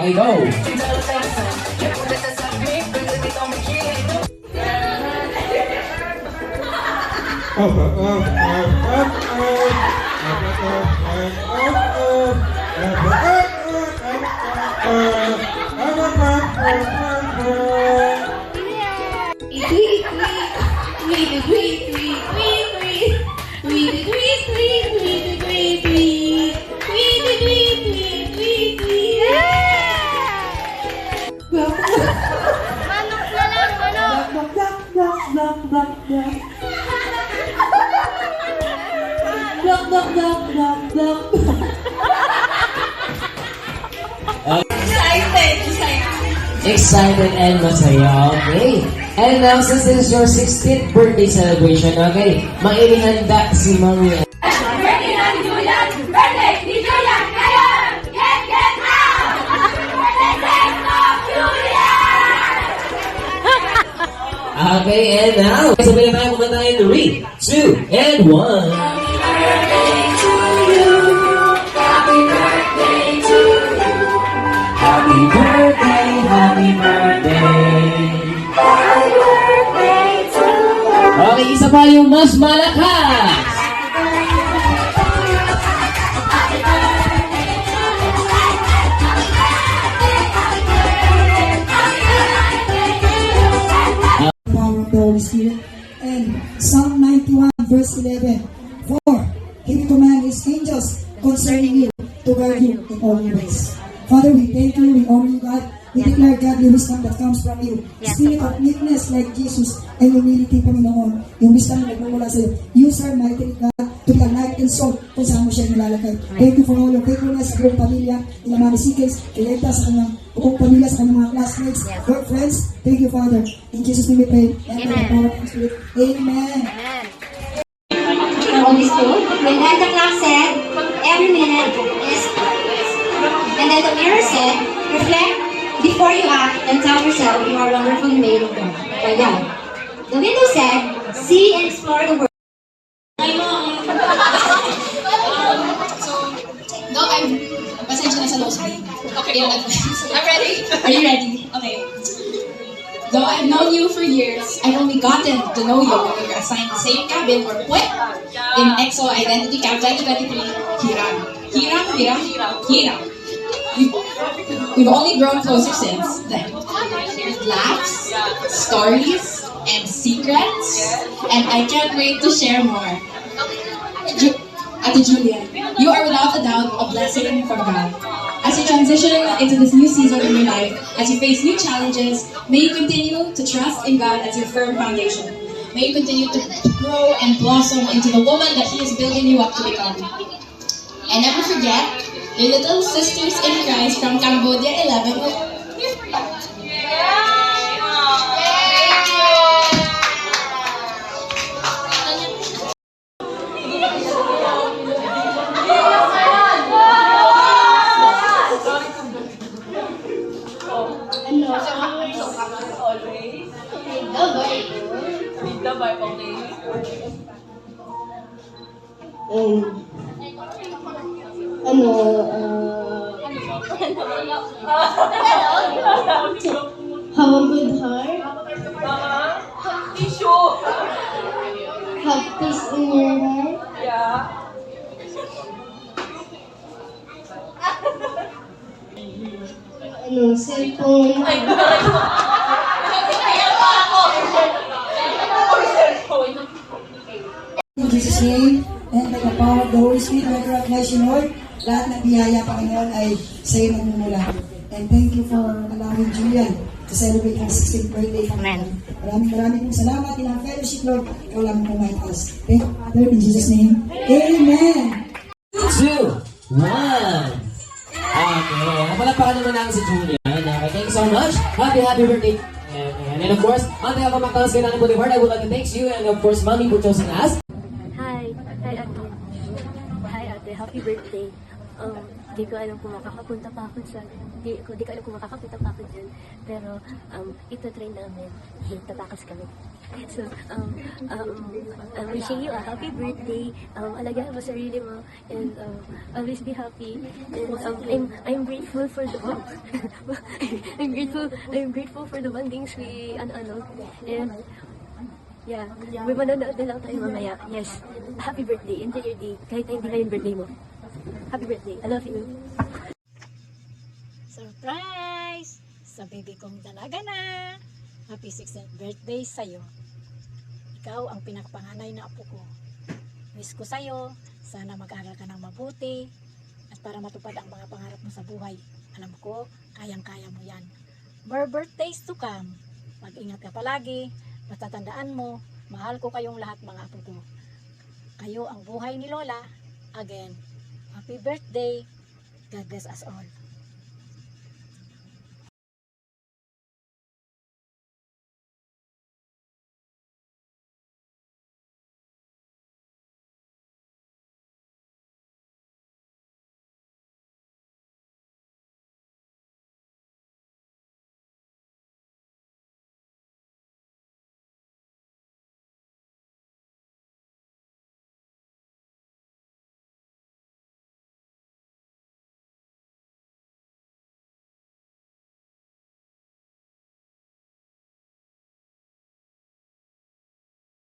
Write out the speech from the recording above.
Okay, go! Manok na lang, manok. Excited and masaya, okay? And now, since this is your 16th birthday celebration, okay? Mailihanda si Mami. Birthday ni Julian! Birthday ni Julian! Ngayon! Get out! Birthday of Julian! Okay, and now, sabay na tayo kumantahin. 3, 2, and 1. Happy birthday, happy birthday. Okay, isa pa yung mas malakas. Power of the Holy Spirit. And Psalm 91 verse 11. For he will command his angels concerning you to guard you in all your ways. Father, we thank you, we honor you, God. We declare godly wisdom that comes from you. Spirit of meekness like Jesus and humility, Panginoon. Yung wisdom na nagmumula sa iyo. Use her mightily, God, to be a light and soul kung saan mo siya nilalagay. Thank you for all your faithfulness sa buong pamilya, nila Mami Sikes, Kileta, sa kanyang buong pamilya, sa kanyang mga classmates, work friends. Thank you, Father. In Jesus' name we pray. And by the power of the Spirit. Amen. Holy School. And then the clock said, every minute is. And then the mirror said, reflect before you act and tell yourself you are wonderfully made of God. By God. The window said, see and explore the world. No, pasensya na sa nosebleed. Okay, I'm ready. Are you ready? Okay. Though I've known you for years, I've only gotten to know you when we were assigned the same cabin or PUET in EXO Identity Camp 2023, Hiram. We've only grown closer since then. There's laughs, stories, and secrets, and I can't wait to share more. Ate Julian, you are without a doubt a blessing from God. As you transition into this new season in your life, as you face new challenges, may you continue to trust in God as your firm foundation. May you continue to grow and blossom into the woman that He is building you up to become. And never forget, your little sisters in Christ from Cambodia 11 will here for you. Have a good heart. Have peace in your heart. Cellphone. In Jesus' name, and by the power of the Holy Spirit, I recognize you, Lord. Lahat ng biyaya, Panginoon, ay sa iyo nagmumula. And thank you for allowing Julian to celebrate her 16th birthday. Amen. Maraming pong salamat in our fellowship, Lord. Ikaw lang po may us. Thank you, Father, in Jesus' name. Amen. 2, 1. Okay, napalapakan naman namin si Julian. Okay, thank you so much. Happy birthday. And of course, on behalf of Mactalas Kailangan Boulevard, I would like to thank you and of course, Mommy for choosing us. Hi, Ate. Hi, Ate. Happy birthday. Di ko alam kung makakapunta pa ako dyan. Di ko alam kung makakapunta pa ako dyan. Pero, ito try namin. Tatakas kami. So, I'm wishing you a happy birthday. Alagaan mo sarili mo. And, always be happy. And, I'm grateful for the I'm grateful for the bondings we, And, yeah, may manonood na lang tayo mamaya. Yes. Happy birthday. Enjoy your day. Kahit na hindi na yung birthday mo. Happy birthday. I love you. Surprise! Sa baby kong dalaga na! Happy 16th birthday sa'yo. Ikaw ang pinakapanganay na apo ko. Wish ko sa'yo, sana mag-aral ka ng mabuti at para matupad ang mga pangarap mo sa buhay. Alam ko, kayang-kaya mo yan. More birthdays to come. Mag-ingat ka palagi. Basta tandaan mo, mahal ko kayong lahat mga apo ko. Kayo ang buhay ni Lola. Again, happy birthday. God bless us all.